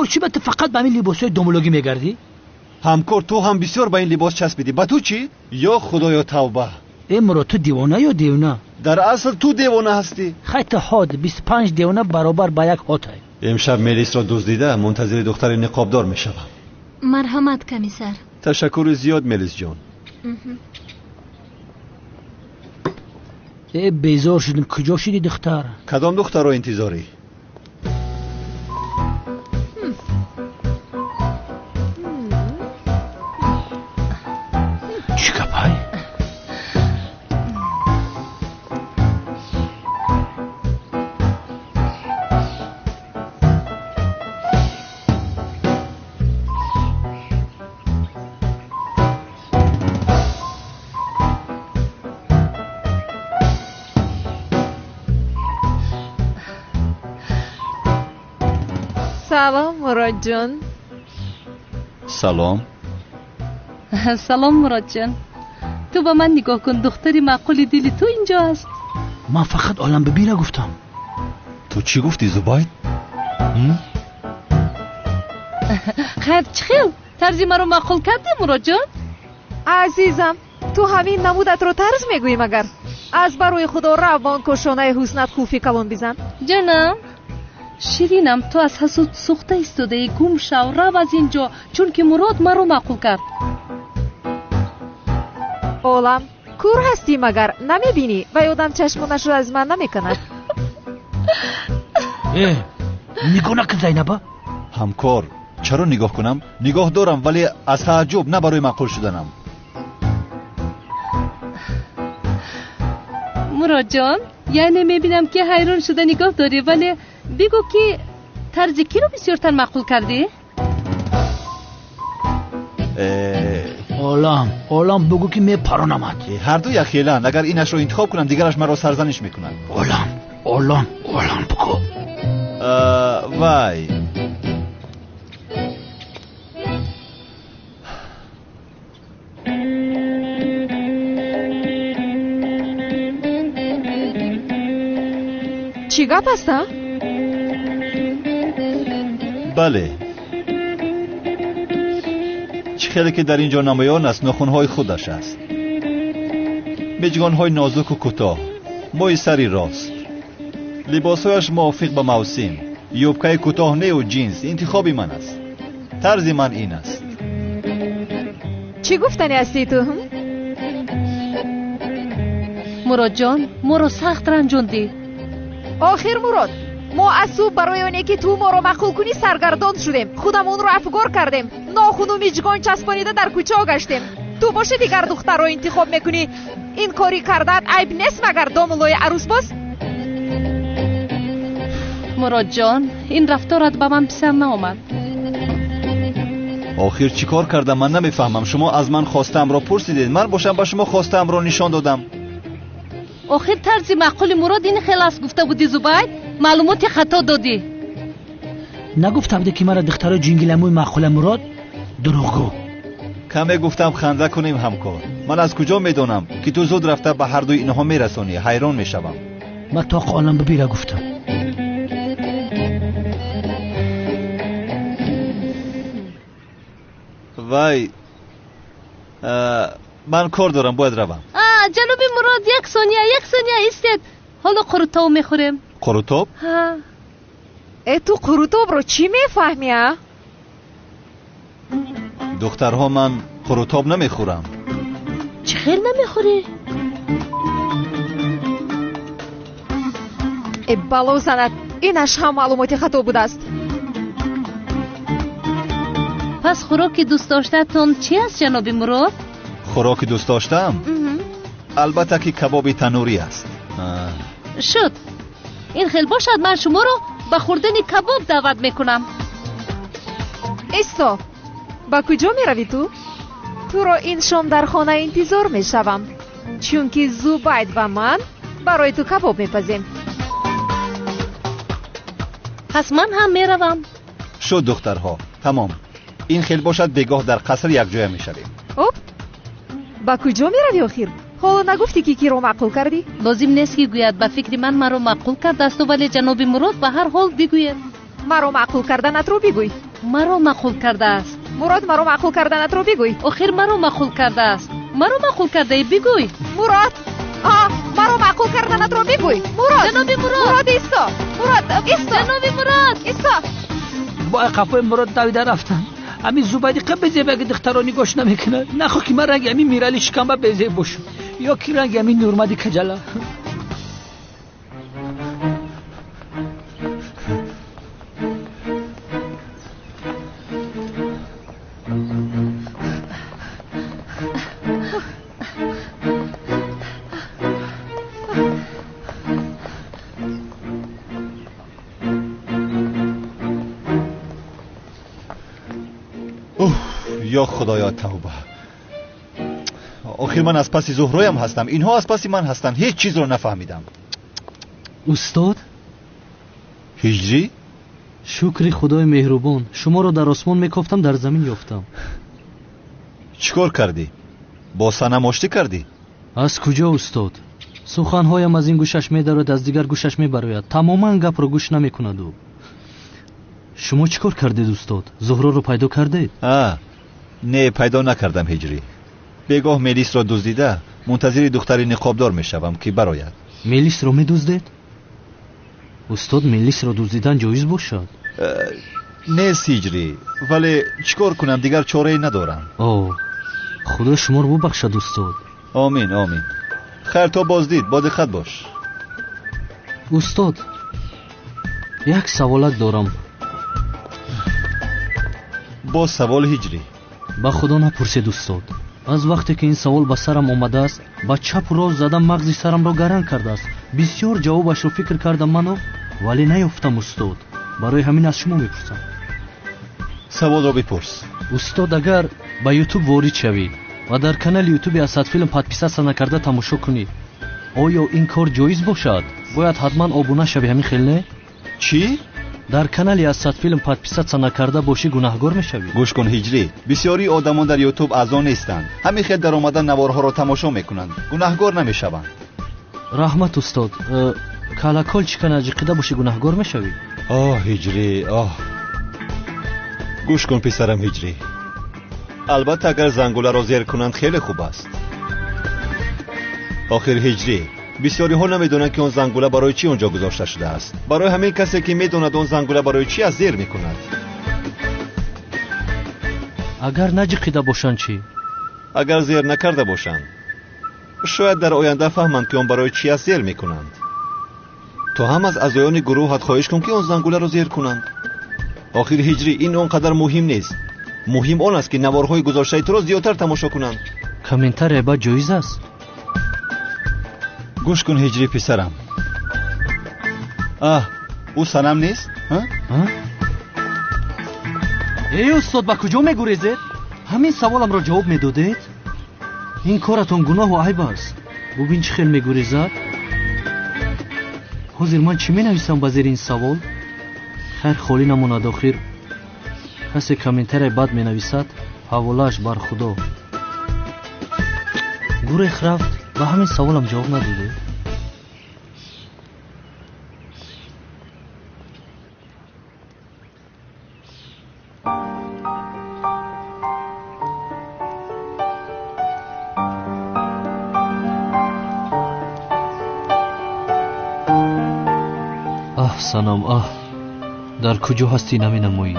تو فقط به این لباسای دومولوگی میگردی؟ همکار تو هم بسیار به این لباس چسبیدی. با تو چی؟ یا خدایا توبه. مراد تو دیوانه یا دیوانه؟ در اصل تو دیوانه هستی. خیلی حاد 25 دیوانه برابر با یک هات. امشب ملیس را دزدیده منتظر دختر نقابدار میشوم. مرحمت کمیسر. تشکر زیاد ملیس جان. بیزار شدیم. کجا شدی دختر؟ کدام دختر را انتظاری؟ چی کپای؟ سلام مراد جان. سلام. سلام مراد جان. تو با من نگاه کن، دختری معقول دلی تو اینجا است. من فقط عالم ببینه گفتم. تو چی گفتی زباید؟ خیر چخیل طرزی مرا معقول کردی مراد جان؟ عزیزم تو همین نمودت رو طرز میگویی مگر؟ از برای خدا روان کشانه حسنت خوفی کلون بزن. جانم شیرینم، تو از حسود سوخته ایستاده، گم شو، رو از اینجا، چون که مراد مرا معقول کرد. عالم کور هستی مگر نمیبینی و یادم چشمانش رو از من نمیکند؟ نگاه نکن زینبا. همکار چرا نگاه کنم؟ نگاه دارم ولی از تعجب، نه برای معقول شدنم. مراد جان یعنی میبینم که حیران شده نگاه داری، ولی بگو که طرز کی رو بسیارتر معقول کردی؟ عالم بگو که می پرانمد. هر دو یخیلن. اگر اینش رو انتخاب کنم دیگرش مرا سرزنش میکنن. عالم بگو. وای چی گپ است؟ بله چه خیلی که در اینجا نمایان است ناخن‌های خودش است. مجگان‌های نازک و کوتاه، موی سری راست، لباسهایش موافق با موسم، یوبکه کوتاه نه و جینز انتخابی من است. طرز من این است. چی گفتنی هستی تو؟ مراد جان ما رو سخت رنجوندی. آخر مراد ما از صبح برای اونه که تو ما رو معقول کنی سرگردان شدیم. خودمون رو افگار کردیم، ناخن و میجگان چسبانیده در کوچه ها گشتیم. تو باشه دیگر دختر رو انتخاب میکنی. این کاری کردت عیب نیست مگر دامولای عروس باز؟ مراد جان این رفتارت به من پسند نآمد. آخر چی کار کردم من نمیفهمم. شما از من خواستم را پرسیدید، من باشم به شما خواستم را نشان دادم. آخر طرز معقول مراد این خلاص گفته بودی زبید، معلومات خطا دادی. نگفته بودی که مرا دختر جنگلموی معقول مراد؟ دروغگو. کمی گفتم خنده کنیم همکار. من از کجا میدونم که تو زود رفته به هر دوی اینها میرسونی؟ حیران میشوم. من تا عالم ببیره گفتم. وای من کار دارم باید روم. جناب مراد یک ثانیه ایستید. حالا قروتاب میخوریم. قروتاب؟ ها. تو قروتاب رو چی میفهمی ها؟ دخترها من قروتاب نمیخورم. چه خیل نمیخوری؟ بلو زند اینش هم معلوماتی خطا بوده است. پس خوراک دوست داشتتون چی است جناب مراد؟ خوراک دوست داشتم؟ البته که کباب تنوری است. شد این خیل باشد من شما رو به خوردن کباب دعوت میکنم. ایستا با کجا میروی تو؟ تو رو این شام در خانه انتظار میشوم، چون که زبید و من برای تو کباب میپزیم. پس من هم میروم. شد دخترها تمام. این خیل باشد بگاه در قصر یک جای میشویم. با کجا میروی آخر؟ حالا نگفتی که کی رو معقول کردی؟ لازم نیست که گوید به فکر من مرا معقول کرده است، ولی جناب مراد به هر حال بگوید. مرا معقول کردنت رو بگوی. مرا مقول کرده است. مراد مرا معقول کردنت رو بگوی. آخر مرا مقول کرده است. مرا مقول کرده بگوی. مراد مرا معقول کردنت رو بگوی. مراد جناب مراد. مراد ایستا. مراد ایستا. جناب مراد ایستا. با قفای مراد دویده رفتن. همین زوبایدی قبل بزه بگه دخترانی گوش نمیکنه. نخوا که من رنگ همین میرالی شکم بزه باشم یا کی رنگ همین نورمدی کجلا. یا خدایا توبه. آخر من از پس زهرایم هستم، اینها از پس من هستند. هیچ چیز رو نفهمیدم. استاد هجری؟ شکر خدای مهربان، شما را در آسمان میکفتم در زمین یافتم. چیکار کردی؟ با صنم آشتی کردی؟ از کجا استاد؟ سخنهایم از این گوشش میدارد از دیگر گوشش میبراید، تماما گپ را گوش نمیکند. و شما چیکار کردید استاد؟ زهرا رو پیدا کردید؟ نه پیدا نکردم هجری. بگاه ملیس را دزدیده منتظر دختری نقابدار میشوم که براید. ملیس را میدزدید؟ استاد ملیس را دزدیدن جایز باشد؟ نه هجری، ولی چیکار کنم دیگر چاره ندارم. خدا شما رو ببخشد استاد. آمین آمین. خیر تا بازدید، با دقت باش. استاد یک سوالک دارم. با سوال هجری؟ با خدا نپرسید استاد. از وقتی که این سوال به سرم آمده است با چپ و راست زدم مغز سرم را گرم کرده است. بسیار جوابش رو فکر کردم منو ولی نیافتم استاد. برای همین از شما میپرسم. سوال را بپرس. استاد اگر با یوتیوب وارد شوید و در کانال یوتیوب اسد فیلم پادپیسه نکرده تماشا کنید، آیا این کار جایز باشد؟ باید حتما آبونه شوی همین خیلی نه؟ چی؟ در کانال اسد فیلم پادپیسه نکرده باشی گناهگار میشوی. گوش کن هجری، بسیاری آدمان در یوتیوب اعضا نیستند. همین خیلی در آمدن نوارها را تماشا میکنند، گناهگار نمیشوند. رحمت استاد، کالاکال چیکن اجقیده باشی گناهگار میشوی. هجری گوش کن پسرم هجری. البته اگر زنگوله را زیر کنند خیلی خوب است. آخر هجری بسیاری ها نمیدونن که اون زنگوله برای چی اونجا گذاشته شده است. برای همین کسی که میدوند اون زنگوله برای چی از زیر میکند. اگر نجقیده باشن چی؟ اگر زیر نکرده باشند شاید در آینده فهمند که اون برای چی از زیر میکنند. تو هم از اعضایان گروهت خواهش کن که اون زنگوله رو زیر کنند. آخر هجری این اونقدر مهم نیست. مهم اون است که نوارهای گذاشته تو رو زیادتر تماشا کنند. کامنتر عباد جایز است. گوش کن هجری پسرم. او صنم نیست؟ ای استاد با کجا میگریزید؟ همین سوالم را جواب میدادید؟ این کارتون گناه و عیب است. ببین چه خیلی میگریزد. حاضر من چی مینویسم با زیر این سوال؟ خیر خالی نموند. آخر کسی کامنتر بد مینویسد حواله‌اش بر خدا. گوره رفت و همین سوالم جواب نداده. سنم در کجا هستی نمینمایی؟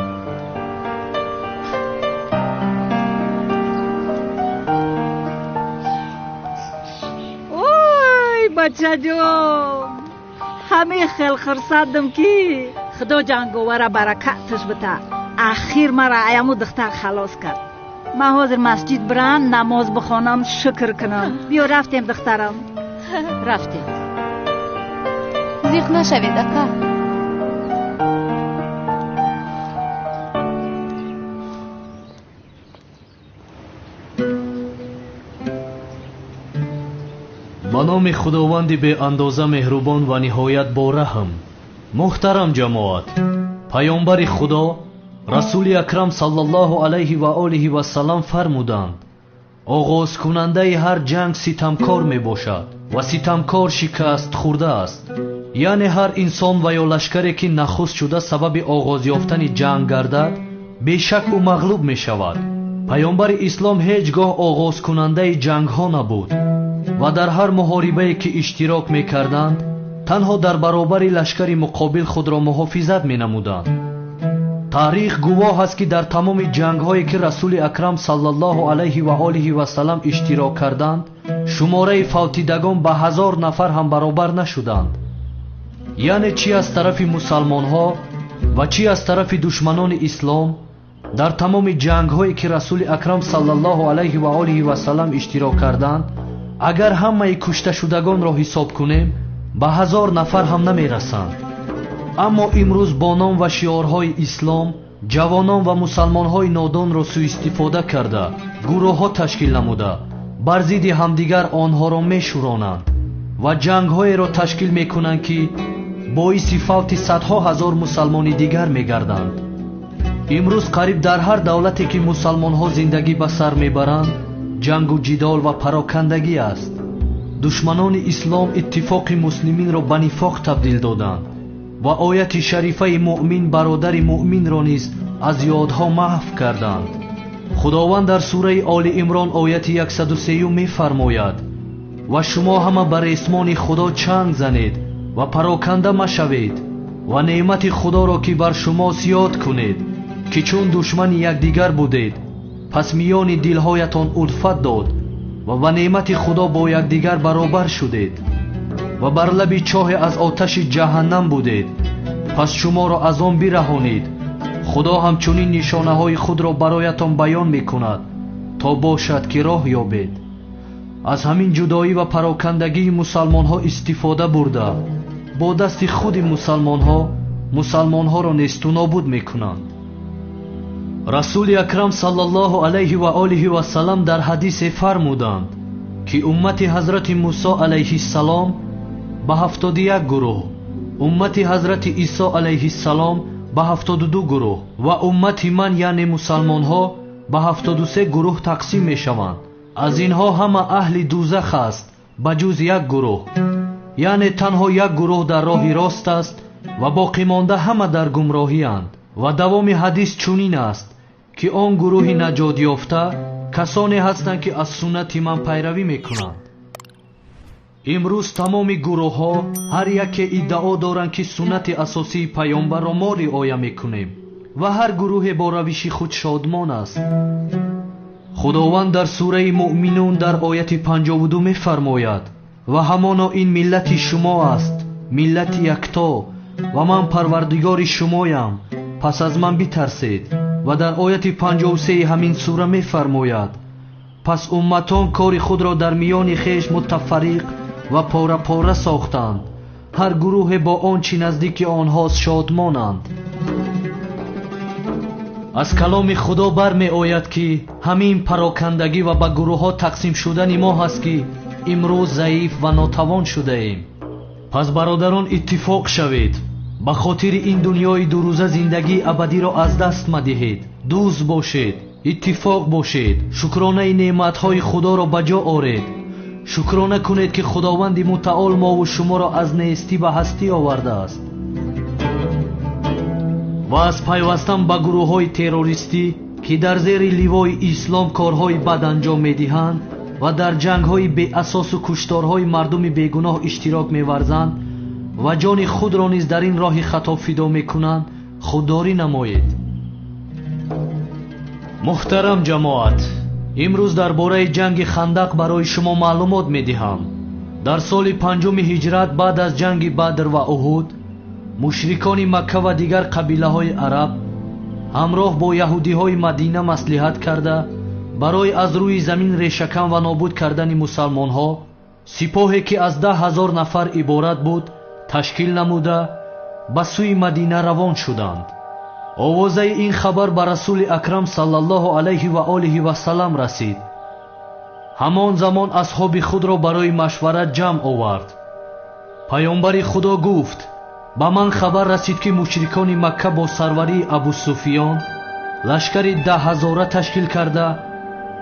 بچه جون همه خیل خرسندم که خدا جنگواره برکتش بده. اخیر مرا ایمو دختر خلاص کرد. من حاضر مسجد برم نماز بخوانم شکر کنم. بیا رفتیم دخترم. رفتیم. زیق نشوید اکا. به نام خداوند به اندازه مهربان و نهایت با رحم. محترم جماعت، پیامبر خدا رسول اکرم صلی الله علیه و آله و سلام فرمودند آغاز کننده هر جنگ ستمکار می باشد و ستمکار شکست خورده است. یعنی هر انسان و یا لشکری که نخست شده سبب آغاز یافتن جنگ گردد бешак ӯ мағлуб мешавад. паёмбари ислом ҳеҷ гоҳ оғозкунандаи ҷангҳо набуд ва дар ҳар муҳорибае ки иштирок мекарданд танҳо дар баробари лашкари муқобил худро муҳофизат менамуданд. таърих гувоҳ аст ки дар тамоми ҷангҳое ки расули акрам саллаллоҳу алайҳи ва олиҳи васалам иштирок карданд, шумораи фавтидагон ба 1000 нафар ҳам баробар нашуданд. яъне чӣ аз тарафи мусалмонҳо ва чӣ аз тарафи душманони ислом дар тамоми ҷангҳое ки расули акрам саллаллоҳу алайҳи ва олиҳи васалам иштирок карданд, агар ҳамаи кушташудагонро ҳисоб кунем ба 1000 нафар ҳам намерасанд. аммо имрӯз бо ном ва шиорҳои ислом ҷавонон ва мусалмонҳои нодонро сӯистифода карда гурӯҳҳо ташкил намуда бар зидди ҳамдигар онҳоро мешуронанд ва ҷангҳоеро ташкил мекунанд ки боиси фавти садҳо ҳазор мусалмони дигар мегарданд. имрӯз қариб дар ҳар давлате ки мусалмонҳо зиндагӣ ба сар мебаранд ҷангу ҷидол ва парокандагӣ аст. душманони ислом иттифоқи муслиминро ба нифоқ табдил доданд ва ояти шарифаи муъмин бародари муъминро низ аз ёдҳо маҳв карданд. худованд дар сураи оли имрон ояти 103 мефармояд: ва шумо ҳама ба ресмони худо чанг занед ва пароканда машавед ва неъмати худоро ки бар шумо зиёд кунед, ки чун душмани якдигар будед, пас миёни дилҳоятон улфат дод ва ба неъмати худо бо якдигар баробар шудед ва бар лаби чоҳе аз оташи ҷаҳаннам будед, пас шуморо аз он бираҳонид. худо ҳамчунин нишонаҳои худро бароятон баён мекунад, то бошад ки роҳ ёбед. аз ҳамин ҷудоӣ ва парокандагии мусалмонҳо истифода бурда бо дасти худи мусалмонҳоро несту нобуд мекунанд. расули акрам саллаллоҳу алайҳи ва олиҳи васалам дар ҳадисе фармуданд ки уммати ҳазрати мусо алайҳиссалом ба 71 гурӯҳ, уммати ҳазрати исо алайҳиссалом ба 72 гурӯҳ ва уммати ман яъне мусалмонҳо ба 73 гурӯҳ тақсим мешаванд. аз инҳо ҳама аҳли дузах аст ба ҷуз як гурӯҳ, яъне танҳо як гурӯҳ дар роҳи рост аст ва боқимонда ҳама дар гумроҳианд. ва давоми ҳадис чунин аст ки он гурӯҳи наҷот ёфта касоне ҳастанд ки аз суннати ман пайравӣ мекунанд. имрӯз тамоми гурӯҳҳо ҳар яке иддао доранд ки суннати асосии паёмбарро мо риоя мекунем ва ҳар гурӯҳе бо равиши худ шодмон аст. худованд дар сураи муъминун дар ояти 52 мефармояд: ва ҳамоно ин миллати шумо аст, миллати якто, ва ман парвардигори шумоям, пас аз ман битарсед. ва дар ояти 53 ҳамин сура мефармояд: пас умматон кори худро дар миёни хеш мутафарриқ ва пора пора сохтанд, ҳар гурӯҳе бо он чӣ наздики онҳост шодмонанд. аз каломи худо бармеояд ки ҳамин парокандагӣ ва ба гурӯҳҳо тақсим шудани мо ҳаст ки имрӯз заиф ва нотавон шудаем. пас бародарон иттифоқ шавед, ба хотири ин дунёи дурӯза зиндагии абадиро аз даст надиҳед. дӯст бошед, иттифоқ бошед, шукронаи неъматҳои худоро ба ҷо оред. шукрона кунед ки худованди мутаол мову шуморо аз нестӣ ба ҳастӣ овардааст ва аз пайвастан ба гурӯҳҳои террористӣ ки дар зери ливои ислом корҳои бад анҷом медиҳанд ва дар ҷангҳои беасосу кушторҳои мардуми бегуноҳ иштирок меварзанд ва ҷони худро низ дар ин роҳи хато фидо мекунанд, худдорӣ намоед. муҳтарам ҷамоат, имрӯз дар бораи ҷанги хандақ барои шумо маълумот медиҳам. дар соли 5 ҳиҷрат баъд аз ҷанги бадр ва уҳуд, мушрикони Макка ва дигар қабилаҳои араб ҳамроҳ бо яҳудиҳои Мадина маслиҳат карда барои аз рӯи замин решакан ва нобуд кардани мусалмонҳо сипоҳе ки аз 10,000 нафар иборат буд ташкил намуда ба сӯи Мадина равон шуданд. овозаи ин хабар ба расули акрам саллаллоҳу алайҳи ва олиҳи васалам расид. ҳамон замон асҳоби худро барои машварат ҷамъ овард. паёмбари худо гуфт: ба ман хабар расид ки мушрикони Макка бо сарварии Абу Суфиён лашкари 10,000 ташкил карда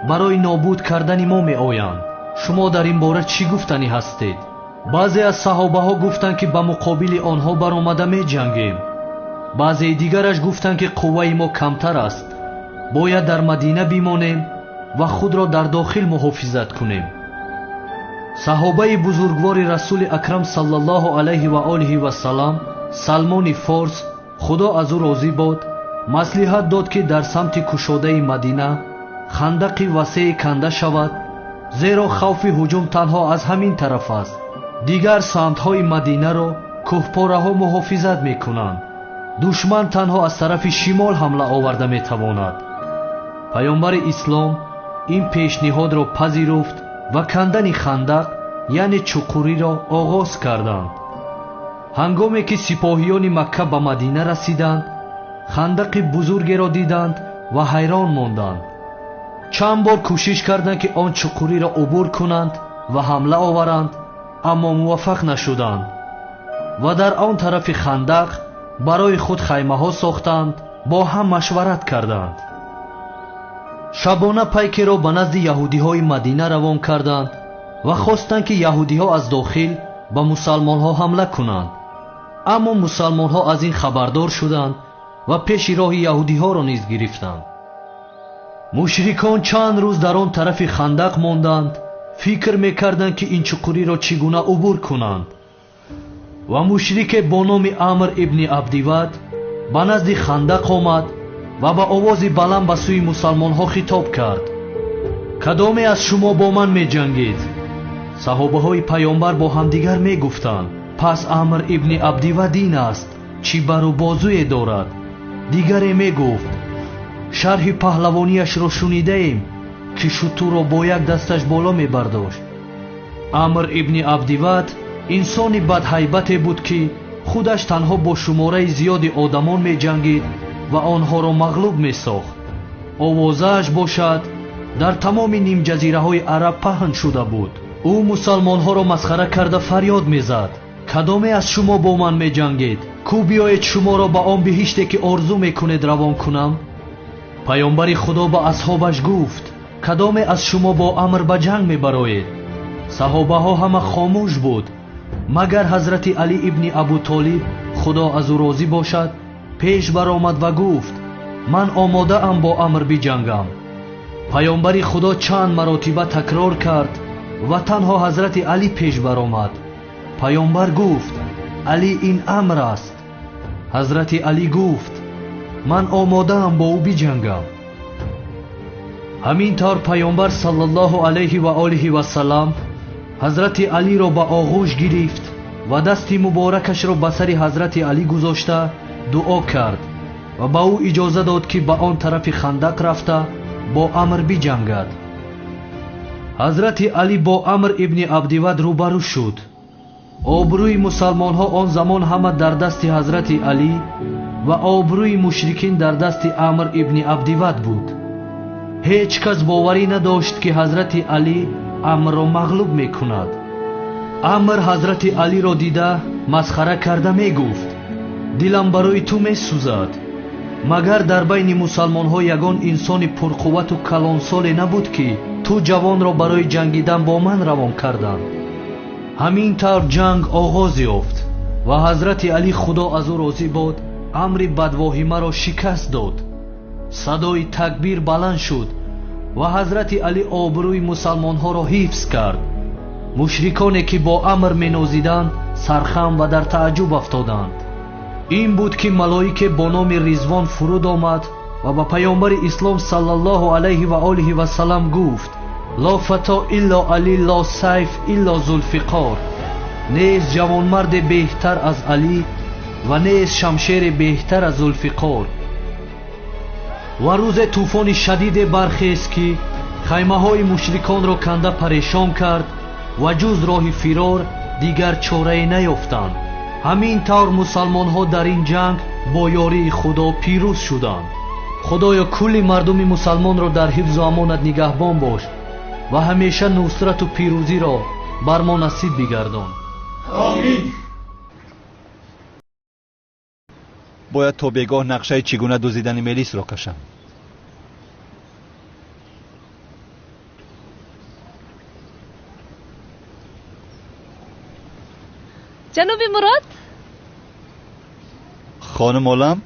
барои нобуд кардани мо меоянд. шумо дар ин бора чӣ гуфтанӣ ҳастед? баъзе аз саҳобаҳо гуфтанд ки ба муқобили онҳо баромада меҷангем. баъзеи дигараш гуфтанд ки қувваи мо камтар аст, бояд дар Мадина бимонем ва худро дар дохил муҳофизат кунем. саҳобаи бузургвори расули акрам саллаллоҳу алайҳи ва олиҳи вассалам Салмони Форс, худо аз ӯ розӣ бод, маслиҳат дод ки дар самти кушодаи Мадина хандақи васеъ канда шавад, зеро хавфи ҳуҷум танҳо аз ҳамин тараф аст. дигар самтҳои Мадинаро кӯҳпораҳо муҳофизат мекунанд. душман танҳо аз тарафи шимол ҳамла оварда метавонад. паёмбари ислом ин пешниҳодро пазируфт ва кандани хандақ яъне чуқуриро оғоз карданд. ҳангоме ки сипоҳиёни Макка ба Мадина расиданд, хандақи бузургеро диданд ва ҳайрон монданд. чанд бор кӯшиш карданд ки он чуқуриро убур кунанд ва ҳамла оваранд, аммо муваффақ нашуданд ва дар он тарафи хандақ барои худ хаймаҳо сохтанд, бо ҳам машварат карданд. шабона пайкеро ба назди яҳудиҳои Мадина равон карданд ва хостанд ки яҳудиҳо аз дохил ба мусалмонҳо ҳамла кунанд. аммо мусалмонҳо аз ин хабардор шуданд ва пеши роҳи яҳудиҳоро низ гирифтанд. мушрикон чанд рӯз дар он тарафи хандақ монданд, фикр мекарданд ки ин чуқуриро чӣ гуна убур кунанд. ва мушрике бо номи Амр ибни Абдивад ба назди хандақ омад ва ба овози баланд ба сӯи мусалмонҳо хитоб кард: кадоме аз шумо бо ман меҷангед? саҳобаҳои паёмбар бо ҳамдигар мегуфтанд: пас Амр ибни Абдивад ин аст, чӣ бару бозуе дорад? дигаре мегуфт: шарҳи паҳлавонияшро шунидаем ки шутурро бо як дасташ боло мебардошт. Амр ибни Абдивад инсони бадҳайбате буд ки худаш танҳо бо шумораи зиёди одамон меҷангид ва онҳоро мағлуб месохт. овозааш бошад дар тамоми нимҷазираҳои араб паҳн шуда буд. ӯ мусалмонҳоро масхара карда фарёд мезад: кадоме аз шумо бо ман меҷангед? кӯ биёед шуморо ба он биҳиште ки орзу мекунед равон кунам? паёмбари худо ба асҳобаш гуфт: кадоме аз шумо бо Амр ба ҷанг мебароед? саҳобаҳо ҳама хомӯш буд, магар ҳазрати Али ибни Абу Толиб, худо аз ӯ розӣ бошад, пеш баромад ва гуфт: ман омодаам бо Амр биҷангам. паёмбари худо чанд маротиба такрор кард ва танҳо ҳазрати Али пеш баромад. паёмбар гуфт: Али ин Амр аст. ҳазрати Али гуфт: ман омодаам бо ӯ биҷангам. ҳамин тавр паёмбар саллаллоҳу алайҳи ва олиҳи вассалам ҳазрати Алиро ба оғӯш гирифт ва дасти муборакашро ба сари ҳазрати Али гузошта дуо кард ва ба ӯ иҷоза дод ки ба он тарафи хандақ рафта бо Амр биҷангад. ҳазрати Али бо Амр ибни Абдивад рӯбарӯ шуд. обрӯи мусалмонҳо он замон ҳама дар дасти ҳазрати Али ва обрӯи мушрикин дар дасти Амр ибни Абдивад буд. ҳеҷ кас боварӣ надошт ки ҳазрати Али Амрро мағлуб мекунад. Амр ҳазрати Алиро дида масхара карда мегуфт: дилам барои ту месӯзад. магар дар байни мусалмонҳо ягон инсони пурқуввату калонсоле набуд ки ту ҷавонро барои ҷангидан бо ман равон карданд. ҳамин тавр ҷанг оғоз ёфт ва ҳазрати Али, худо аз ӯ розӣ бод, амри бадвоҳимаро шикаст дод. садои такбир баланд шуд ва ҳазрати Али обрӯи мусалмонҳоро ҳифз кард. мушриконе ки бо Амр менозиданд сархам ва дар тааҷҷуб афтоданд. ин буд ки малоике бо номи Ризвон фуруд омад ва ба паёмбари ислом саллаллоҳу алайҳи ва олиҳи вассалам гуфт: ла фато илло Али, ла сайф илло зулфиқор. нест ҷавонмарде беҳтар аз Али ва нест шамшере беҳтар аз зулфиқор. ва рӯзе тӯфони шадиде бархест ки хаймаҳои мушриконро канда парешон кард ва ҷуз роҳи фирор дигар чорае наёфтанд. ҳамин тавр мусалмонҳо дар ин ҷанг бо ёрии худо пирӯз шуданд. худоё кулли мардуми мусалмонро дар ҳифзу амонат нигаҳбон бош ва ҳамеша нусрату пирӯзиро бар мо насиб бигардон. амин. бояд то бегоҳ нақшаи чӣ гуна дуздидани Мелисро кашам. ҷаноби Мурод, خانم عالم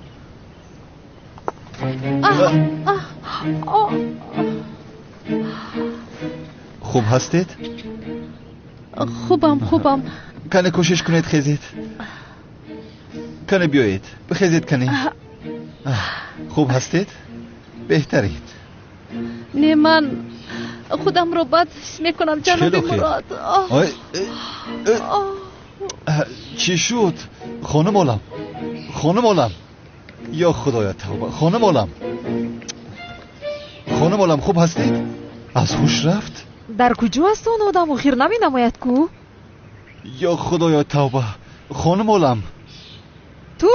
خوب هستید؟ خوبم کنه کوشش کنید خیزید کنه بیایید بخیزید کنید خوب هستید؟ بهترید نه من خودم رو بد حس میکنم جناب مراد چی شد؟ خانم عالم یا خدایا توبه خانم عالم خوب هستید؟ از هوش رفت؟ در کجا است اون آدم خیر نمی نماید کو؟ یا خدایا توبه خانم عالم تو؟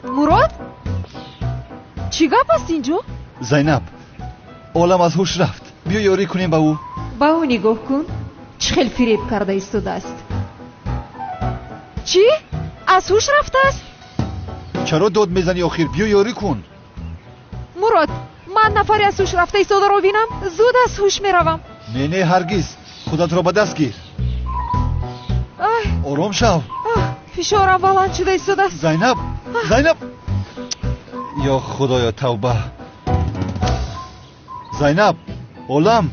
مراد؟ چی گپ است اینجا؟ زینب عالم از هوش رفت بیا یاری کنیم با او نگاه کن چه خیلی فریب کرده ایستاده است چی؟ از هوش رفته است؟ چرا داد میزنی آخر بیا یاری کن مراد من نفری از هوش رفته ایستاده رو بینم زود از هوش میروم نه هرگز خودت را به دست گیر آرام شو فشارم بلند شده ایستاده است زینب یا خدایا توبه زینب عالم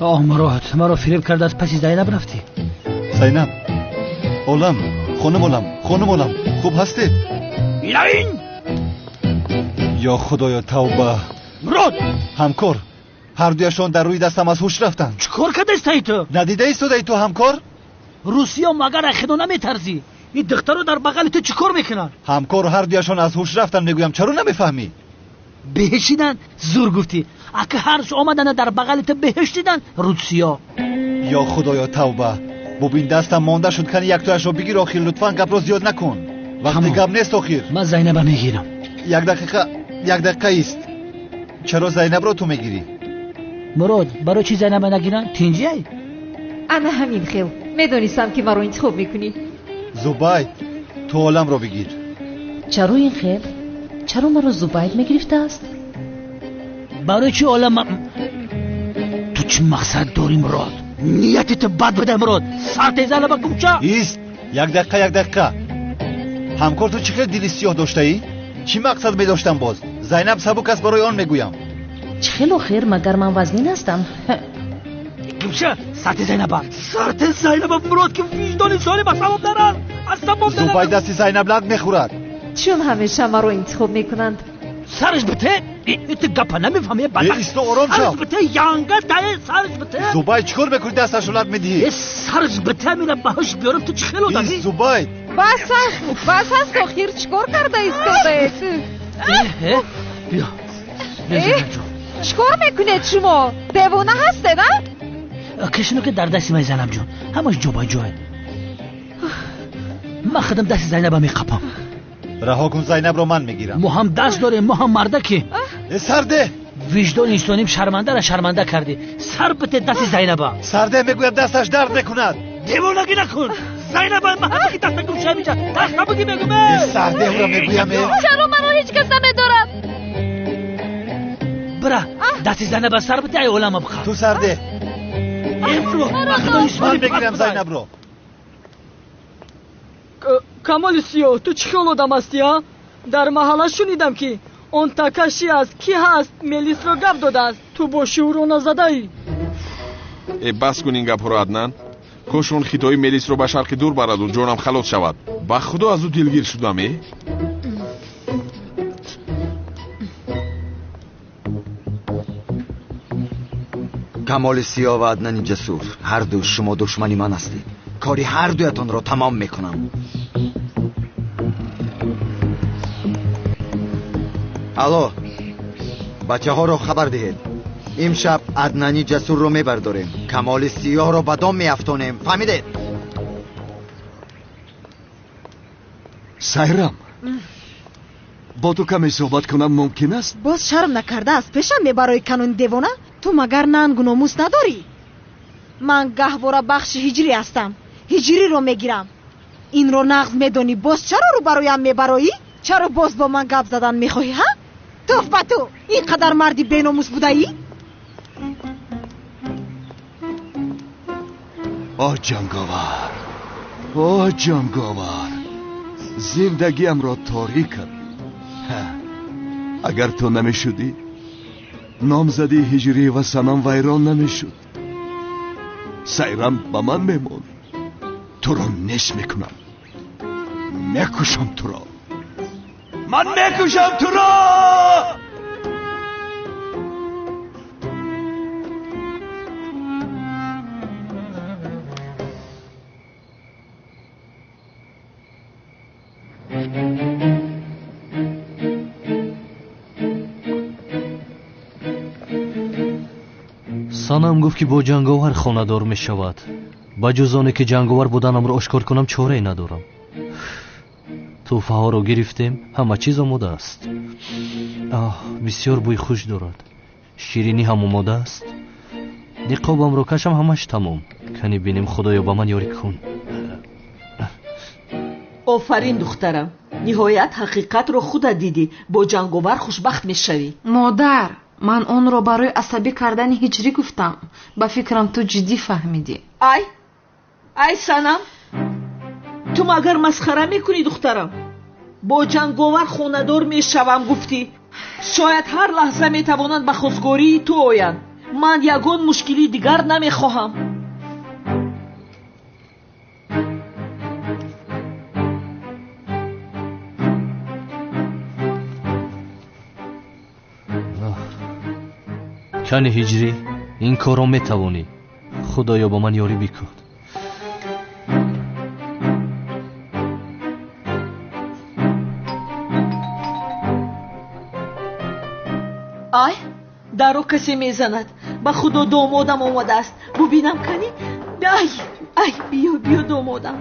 مراد مرا فریب کرده از پس زینب رفتی زینب عالم خانم عالم خوب هستید؟ این یا خدایا توبه مراد همکار هر دویشان در روی دستم از هوش رفتن چیکار کرده استی تو؟ ندیده ایستاده تو همکار؟ روسیا مگر اخیدو نمیترزی این دخترو در بغل تو چیکار میکنن؟ همکار هر دویشان از هوش رفتن میگویم چرا نمیفهمی؟ بهشیدن زور گفتی اگه هرش آمدن در بغل تو بهشیدن روسیا یا خدایا توبه ببین دستم مانده شد کنی یک تویش رو بگیر آخر لطفاً گپ رو زیاد نکن وقتی گپ نیست آخر من زینب میگیرم یک دقیقه است چرا زینب رو تو میگیری؟ مراد برای چی زینب نگیرن؟ تینجی ای؟ انا همین خیل میدونستم که مرا انتخاب میکنی زبید تو عالم رو بگیر چرا این خیل؟ چرا مرا زبید میگرفته است؟ برای چی عالم تو چه مقصد داری مراد؟ نیتت بد بده مراد سرت زنب کوچه ایست یک دقیقه همکار تو چه دلی سیاه داشته ای؟ چی مقصد می داشتم باز؟ زینب سبک است برای آن میگویم چه خیر مگر من وزنی هستم کوچه سرت زینب مراد که وجدان سالی با سبب دارن زبید دستی زینب لد میخورد چون همیشه مرا انتخاب میکنند سرش بته ایت گپا نمیفهمی ایستو آرام شو سرش بته یانگه دای سرش بته زبید چیکار میکنی دستش رو لد میدی؟ سرش بته میرم بهش بیارم تو چه خیلی آدمی؟ زبید بس هست آخیر چیکار کرده ایستاده؟ بیا چیکار میکنید شما؟ دیوانه هسته نه؟ کشنو که در دستی من زنم جون همش جای من خودم دست زینب میقپم رها کن زینب رو من میگیرم ما هم دست داریم ما هم مردکی سرده وجدان اینستانیم شرمنده کردی سر بته دست زینب سرده میگویم دستش درد میکند دیوانگی نکن زینب من همه که دست گوشه میجا دست نبودی بگم سرده او را میگویم چرا منو هیچ کس نمیدارم برا دست زینب سر بته ای علم بخواه تو سرده امرو من بگیرم زینب رو کمال سیاه تو چی خیل آدم هستی ها؟ در محله شنیدم که اون تکشی است کی هست ملیس رو گپ داده است تو با شعور و نزده ای بس کن این گپ رو عدنان کاش اون خطای ملیس رو به شرق دور برد و جانم خلاص شود با خدا از او دلگیر شدم کمال سیاه و عدنان جسور هر دو شما دشمنی من هستید کاری هر دویتان را تمام میکنم الو بچه ها رو خبر دهید امشب عدنانی جسور رو میبرداریم کمال سیاه رو به دام میافتانیم فهمیدید؟ سایرام با تو کمی صحبت کنم ممکن است؟ باز شرم نکرده است پیشم میبرای کنون دیوانه تو مگر ننگ و ناموس نداری؟ من گهواره بخش هجری هستم هجری رو میگیرم این رو نقض میدونی باز چرا رو برایم میبرایی؟ چرا باز با من گپ زدن میخواهی ها؟ توف با تو اینقدر مردی بیناموس بودایی؟ آه جنگاور اوه جانگاور، زندگیم را تاریک کردی. اگر تو نمیشدی نامزدی هجری و سنم ویران نمیشد. سیرم به من میمون. تو را نش میکنم، میکشم تو را. من میکشم تو را. санам гуфт ки бо ҷанговар хонадор мешавад. ба ҷуз оне ки ҷанговар буданамро ошкор кунам чорае надорам. тӯҳфаҳоро гирифтем, ҳама чиз омода аст. бисёр бӯи хуш дорад. ширинӣ ҳам омода аст. ниқобамро кашам, ҳамаш тамом. кани бинем худоё ба ман ёрӣ кун. офарин духтарам, ниҳоят ҳақиқатро худат дидӣ. бо ҷанговар хушбахт мешавӣ. модар, ман онро барои асабӣ кардани ҳиҷрӣ гуфтам. ба фикрам ту ҷиддӣ фаҳмидӣ. ай санам, ту магар масхара мекунӣ духтарам? бо ҷанговар хонадор мешавам гуфтӣ. шояд ҳар лаҳза метавонанд ба хостгории ту оянд. ман ягон мушкили дигар намехоҳам. кани ҳиҷрӣ, ин корро метавонӣ. худоё ба ман ёрӣ бикун. ай, даро касе мезанад. ба худо домодам омадааст. бубинам кани. ай, биё домодам.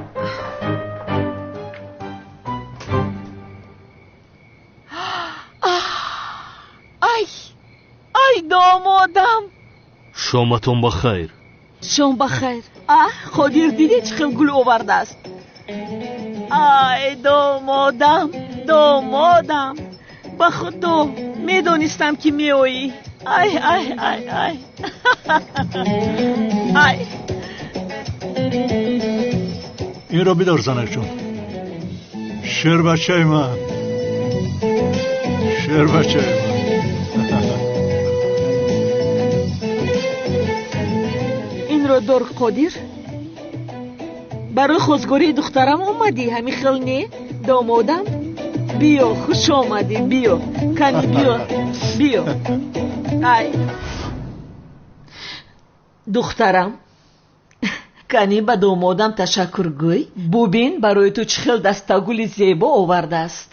ай, домодам. шоматон бахайр. шом бахайр. ходир дидӣ чӣ хел гул овардааст. ай, домодам. ба худо медонистам ки меоӣ. ай. ай. инро бидор занакҷон. шербачаи ман. инро дор қодир. барои хостгории духтарам омадӣ? ҳамин хел не домодам? биё, хуш омадӣ. биё кани, биё. ай духтарам, кани ба домодам ташаккургӯй. бубин барои ту чӣ хел дастагули зебо овардааст.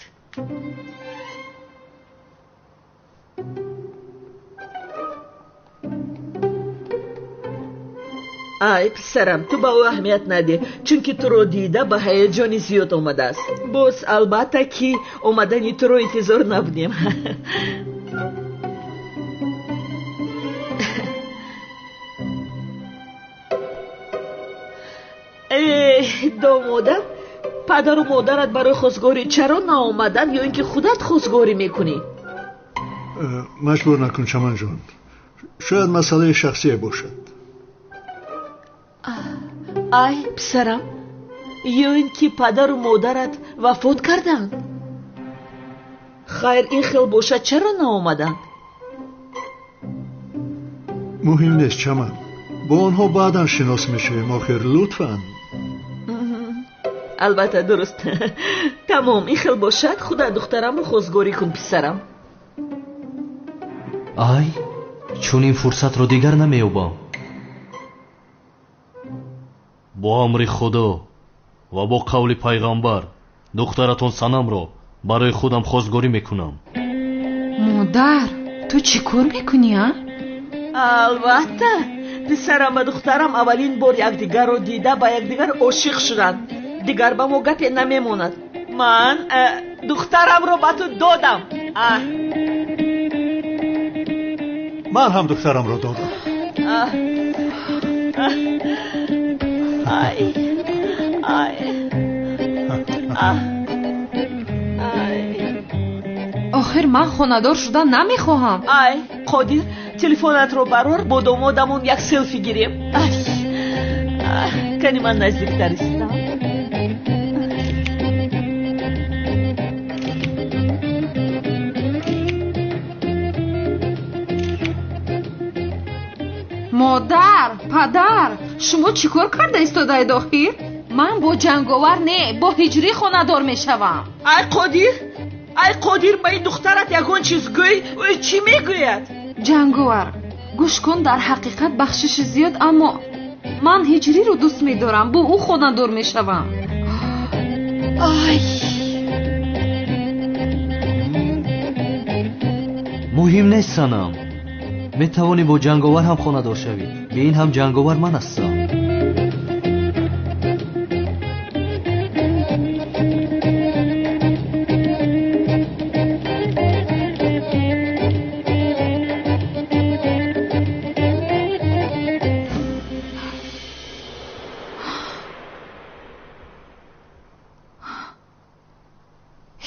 ай писарам, ту ба ӯ аҳамият надеҳ, чунки туро дида ба ҳаяҷони зиёд омадааст. боз албатта ки омадани туро интизор набудем. домодам, падару модарат барои хостгорӣ чаро наомаданд, ё ин ки худат хостгорӣ мекунӣ? маҷбур накун чаманҷон. шояд масъалаи шахсие бошад. ай писарам, ё ин ки падару модарат вафот карданд? хайр, ин хел бошад чаро наомаданд? муҳим нест чаман. бо онҳо баъдан шинос мешавем. охир лутфан. албатта дуруст. тамом, ин хел бошад, худат духтарамро хостгорӣ кун писарам. ай, чунин фурсатро дигар намеёбам. бо амри худо ва бо қавли пайғамбар духтаратон санамро барои худам хостгорӣ мекунам. модар, ту чӣ кор мекунӣ? албатта, писарам ва духтарам аввалин бор якдигарро дида ба якдигар ошиқ шуданд. дигар ба мо гапе намемонад. ман духтарамро ба ту додам. ман ҳам духтарамро додам. охир ман хонадор шуда намехоҳам. ай қодир, телефонатро барор, бо домодамон як селфи гирем. кани ман наздиктар истам. модар, падар, шумо чӣ кор карда истодаед охир? ман бо ҷанговар не, бо ҳиҷрӣ хонадор мешавам. ай қодир, ба ин духтарат ягон чиз гӯй. Чӣ мегӯяд? ҷанговар, гӯш кун, дар ҳақиқат бахшиши зиёд, аммо ман ҳиҷриро дӯст медорам, бо ӯ хонадор мешавам. муҳим нест санам, метавонӣ бо ҷанговар ҳам хонадор шавӣ. ба ин ҳам ҷанговар ман ҳастам.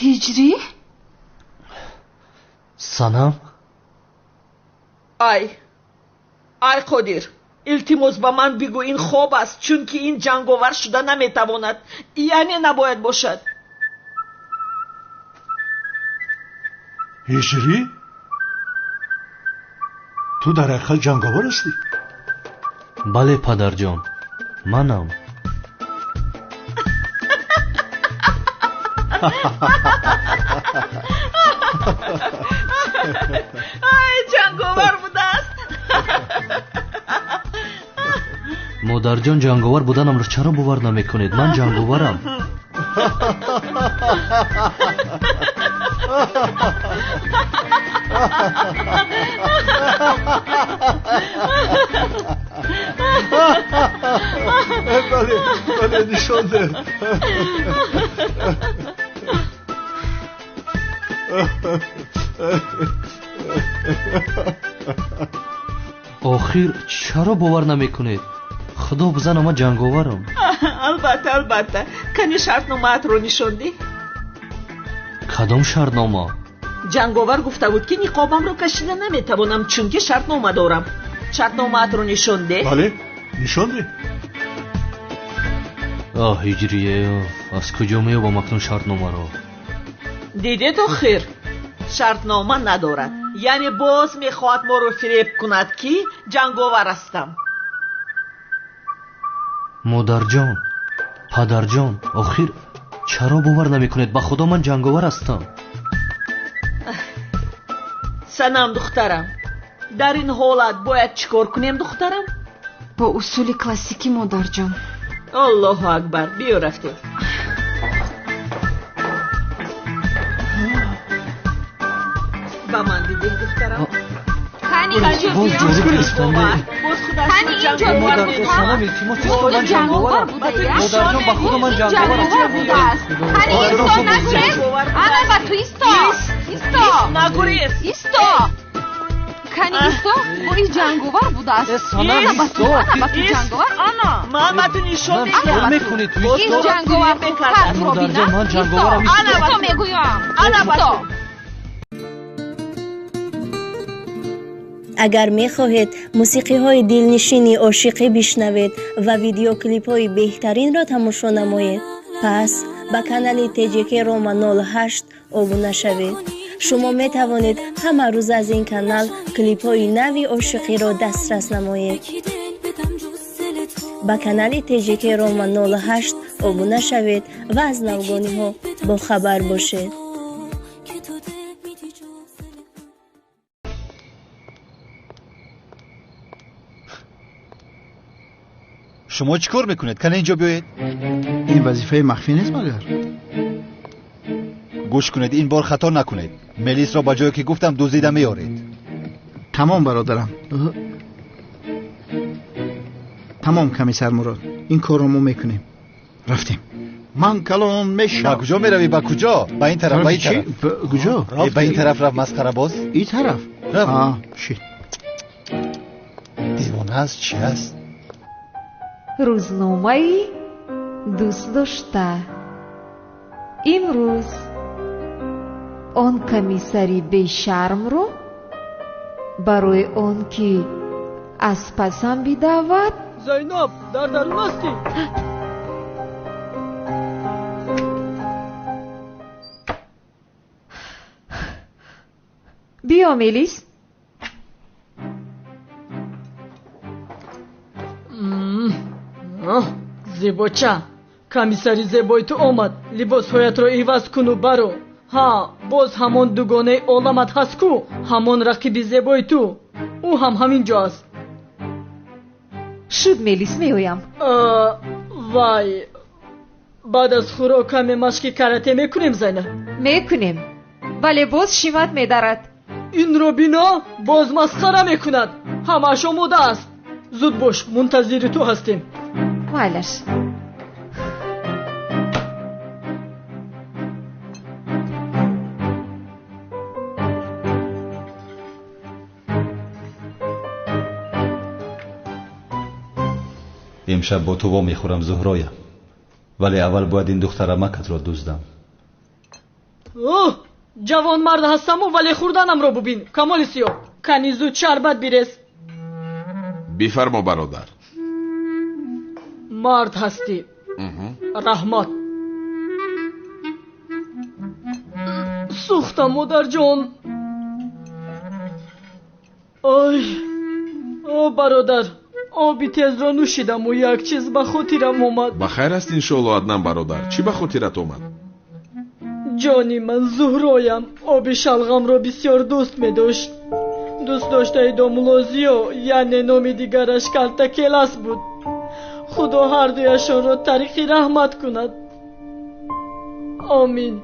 ҳиҷрӣ? санам? ай қодир, илтимос ба ман бигӯ, ин хоб аст, чунки ин ҷанговар шуда наметавонад, яъне набояд бошад. ҳиҷрӣ? ту дар ҳақиқат ҷанговар ҳастӣ? бале падарҷон, манам. ҷанговар будааст. модарҷон, ҷанговар буданамро чаро бовар намекунед? ман ҷанговарам. бале, нишон де. охир чаро бовар намекунед? худо бизана, ман ҷанговарам. албатта, кани шартномаатро нишон диҳ. кадом шартнома? ҷанговар гуфта буд ки ниқобамро кашида наметавонам, чунки шартнома дорам. шартномаатро нишон деҳ. бале, нишон диҳ. ҳиҷрие, аз куҷо меёбам акнун шартномаро? дидед охир, шартнома надорад, яъне боз мехоҳад моро фиреб кунад ки ҷанговар ҳастам. модарҷон, падарҷон, охир чаро бовар намекунед? ба худо ман ҷанговар ҳастам. санам духтарам, дар ин ҳолат бояд чӣ кор кунем духтарам? бо усули классикӣ модарҷон. аллоҳу акбар, биё рафтем. ба ман дидед духтарам? кани инҷо биё. кани инҷо ҷанговар будая? модарҷон, ба худо ман ҷанговар будааст. кани исто, нагурез. ана ба ту исто. нагурез. исто. кани исто, бо ин ҷанговар будааст. ана ба ту ҷанговар. ман ба ту нишон мекунед? ин ҷанговар худкардро бинам. ман ҷанговарам. исто мегӯям. исто. агар мехоҳед мусиқиҳои дилнишини ошиқӣ бишнавед ва видеоклипҳои беҳтаринро тамошо намоед, пас ба канали TJK Roma 08 обуна шавед. шумо метавонед ҳама рӯз аз ин канал клипҳои нави ошиқиро дастрас намоед. ба канали TJK Roma 08 обуна шавед ва аз навгониҳо бохабар бошед. шумо чӣ кор мекунед? кана инҷо биёед. ин вазифаи махфӣ нест магар? гӯш кунед, ин бор хато накунед. мелисро ба ҷое ки гуфтам дуздида меёред. тамом бародарам. тамом комиссар мурод, ин корро мо мекунем. рафтем. ман калон мешавам. ба куҷо меравӣ? ба куҷо? ба ин тараф. ба ин тараф. куҷо? ба ин тараф рафт масхарабоз. ин тараф. шит. девона аст, чӣ аст? рӯзномаи дӯстдошта. имрӯз он комиссари бешармро барои он ки аз пасам бидавад. зайнаб, дар дарун ҳастӣ? биё мелис. зебоча, комиссари зебои ту омад. Либосҳоятро иваз куну баро. ҳа, боз ҳамон дугонаи оламат ҳаст ку? ҳамон рақиби зебои ту. ӯ ҳам ҳамин ҷо аст. шуд мелис меоям. вай, баъд аз хӯрок каме машқи карате мекунем Зайнаб? мекунем, вале боз шимат медарад. инро бино, боз масхара мекунад. ҳамааш омода аст. зуд бош, мунтазири ту ҳастем. майлаш. امشب با تو وا میخورم زهرایم، ولی اول باید این دخترمکت را دزدم. اوه، جوان مرد هستم ولی خوردنم را ببین. کمال سیاه، کنی زود شربت بیرس. بفرما برادر. مرد هستی. رحمت. سوختم مادر جان. آی برادر، آبی تیز را نوشیدم و یک چیز به خاطرم اومد. بخیر است انشاءالله عدنان برادر. چی به خاطرت اومد؟ جانی من زهرایم آب شلغم را بسیار دوست می داشت. دوست داشته دامولازیو، یعنی نام دیگرش کلتا کلاس بود. خدا هر دویشان را طریقی رحمت کند. آمین.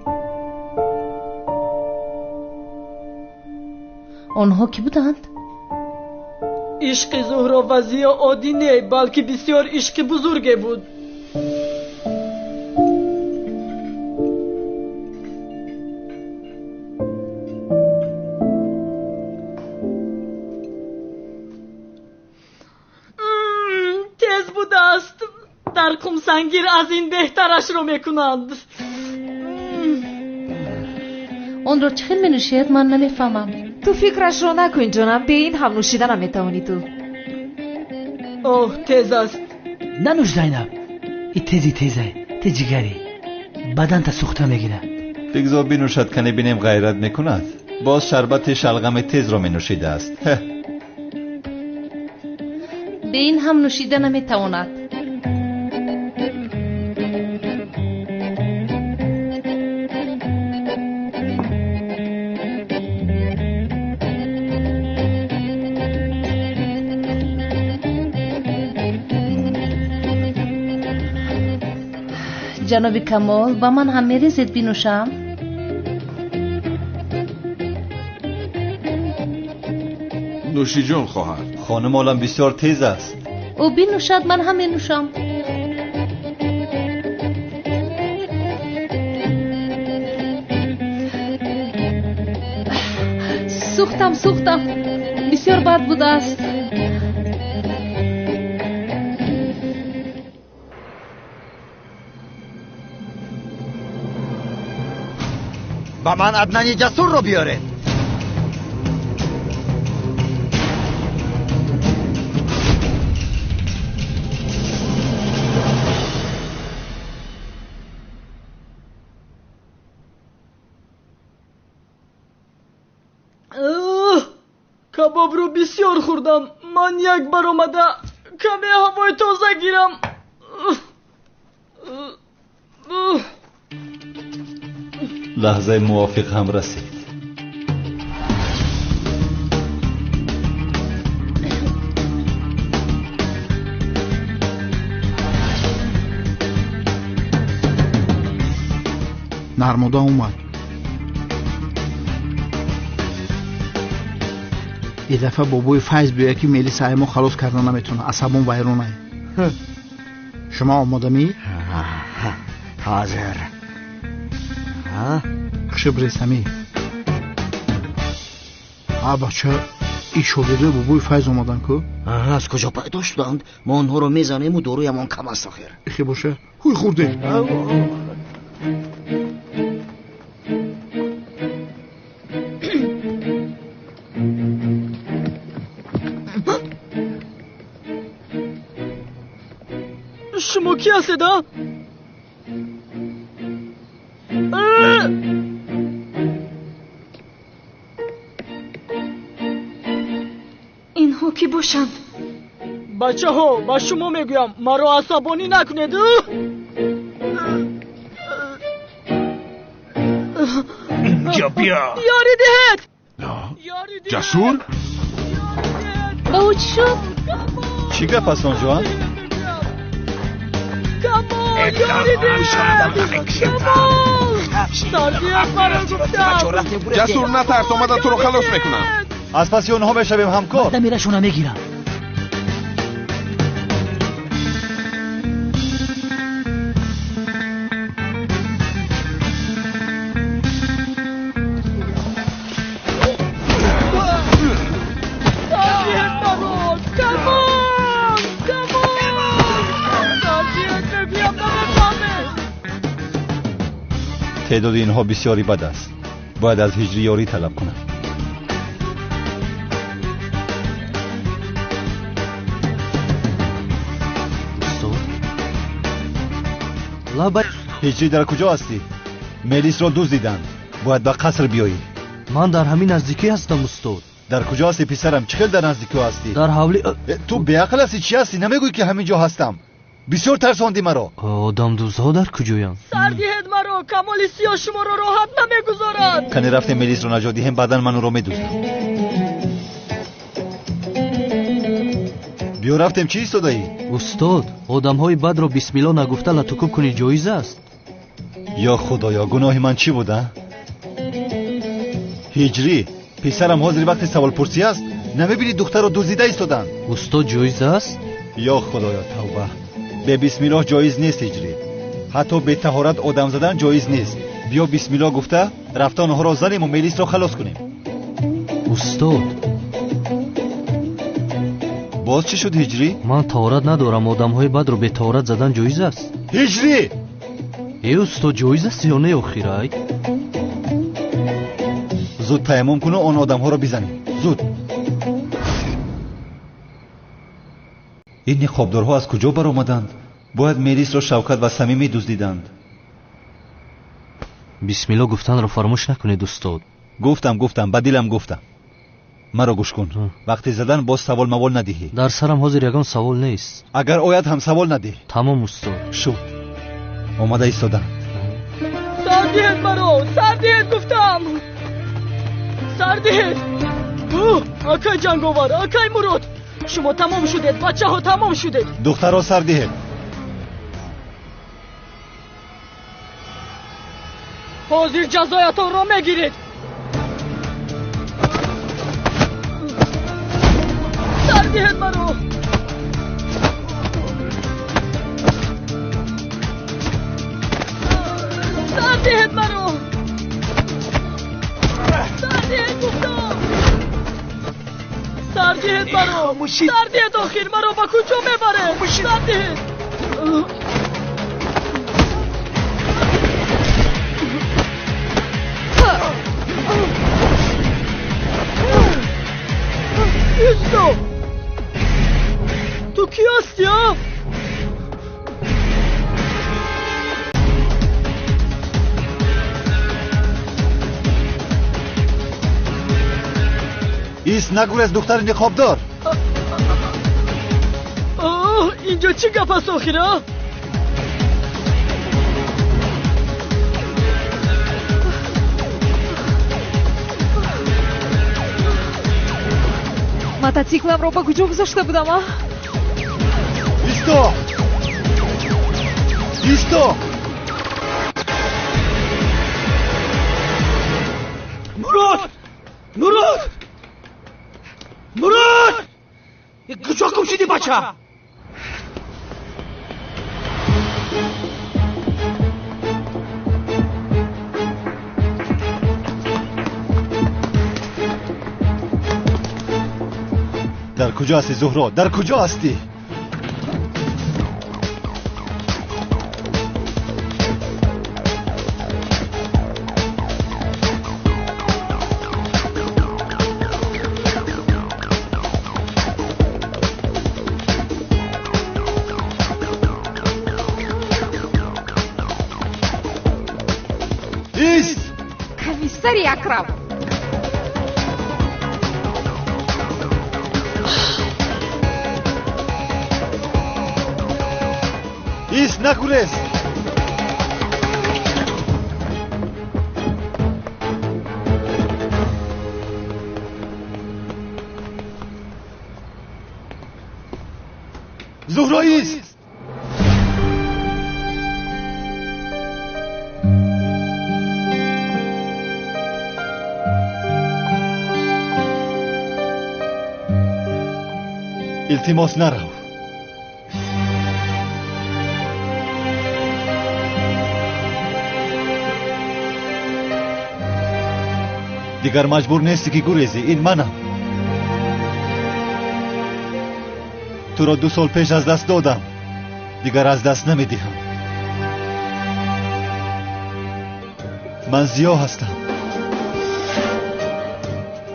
آنها کی بودند؟ عشق زهرا وزی عادی نه، بلکه بسیار عشق بزرگه بود. تیز بود است. در کمسنگیر از این بهترش رو میکنند. آن را چخیل می نوشید؟ من نمیفهمم. تو فکرش رو نکن جانم، به این هم نوشیدن هم میتوانی تو. اوه تیز است. ننوش زینب، این تیزه تیزیگری بدن تا سوخته میگیره. بگذار بنوشد کنی بینیم غیرت میکند. باز شربت شلغم تیز رو منوشیده است. به این هم نوشیده نمیتواند. جناب کمال، با من هم میریزید بینوشم؟ نوشی جان خواهر. خانم عالم بسیار تیز است. او بینوشد، من هم مینوشم. سوختم بسیار بد بوده است. با من عدنان جسور رو بیاره. کباب رو بسیار خوردم. من یک بار اومده کمی هوای تازه گیرم. لحظه موافق هم رسید. نرمودا اومد. یه دفعه بابوی فیض بیا که میلی سعیمو خلاص کردن نمیتونه. عصبون ویرونه. شما آماده می؟ حاضر. خشب رسمی. بچه این شاگرده بابوی فیض اومدن که؟ از کجا پیدا شدند؟ ما آنها رو میزنیم و دارویمان کم است آخر. اخی باشه هوی خورده. شما کی هستید؟ اینها کی باشند؟ بچه ها با شما میگویم مرا عصبانی نکنید. اینجا بیا. یاری دهید. جسور؟ او چی شد؟ چی گپ است آنجا؟ کمال یاری دهید. سردیت مرا گفتم. جسور نترس، اومدن تو رو خلاص میکنم. از پس اونها بشویم همکار. بعد میرشونو میگیرم. تعداد اینها بسیاری بد است. باید از هجری یاری طلب کنم. هجری در کجا هستی؟ ملیس را دزدیدند. باید به قصر بیایی. من در همین نزدیکی هستم استاد. در کجا هستی پسرم؟ چقدر در نزدیکی هستی؟ در حولی. تو بیعقل هستی؟ چی هستی؟ نمیگوی که همینجا هستم. بسیار ترساندی مرا. آدم دوزها در کجایند؟ سردیهد مرا، کمال سیاه شما را راحت نمیگذارد. کنی رفتیم ملیس رو نجات دهیم، بعداً من رو میدوزم. بیا رفتیم. چی ایستاده‌ای؟ استاد، آدم‌های بد را بسم الله نگفته لطکوب کنی جایز است؟ یا خدایا، گناه من چی بوده؟ هجری پسرم حاضر وقت سوال پرسی است. نمیبینی دختر رو دزدیده ایستادن؟ استاد جایز است؟ یا خدایا توبه. به بسم الله جایز نیست هجری. حتی به طهارت آدم زدن جایز نیست. بیا بسم الله گفته رفتن آنها را زنیم و ملیس را خلاص کنیم. استاد باز چی شد هجری؟ من طهارت ندارم. آدم‌های بد رو به طهارت زدن جایز است؟ هجری ای استاد جایز است یا نه آخرای؟ زود تیمم کن و آن آدم‌ها را بزنیم. زود. این نقابدارها از کجا بر آمدند؟ باید ملیس را شوکت و صمیمی دزدیدند. بسم الله گفتن را فراموش نکنید استاد. گفتم به دلم گفتم. مرا گوش کن. وقتی زدن باز سوال موال ندهی. در سرم حاضر یگان سوال نیست. اگر آید هم سوال نده. تمام استاد. شد. آمده ایستادن. سردیهد مرا، سردیهد گفتم. سردیهد. اکای جنگاور، اکای مراد، شما تمام شدید. بچه ها تمام شدید. دخترها سردیهد. حاضر جزایتان را میگیرید. سردیهد مرا. سردیهد مرا. سردیهد گفتم. سردیهد مرا. سردیهد آخیر مرا با کجا میبره؟ سردیهد. ایستو. تو کی هستی ها؟ ایست نگور از دختر نقابدار. اینجا چی گپ است آخیره؟ موتورسیکلم رو با کجا گذاشته بودم؟ ایستو. ایستو. مراد. مراد. مراد. کجا گم شدی بچه؟ در کجا هستی زهرا؟ در کجا هستی؟ ایست. کمیسر اکرم. نگریز. زهرا ایست. التماس نرو. دیگر مجبور نیستی که گریزی. این منم. تو را 2 سال پیش از دست دادم. دیگر از دست نمیدهم. من زیا هستم.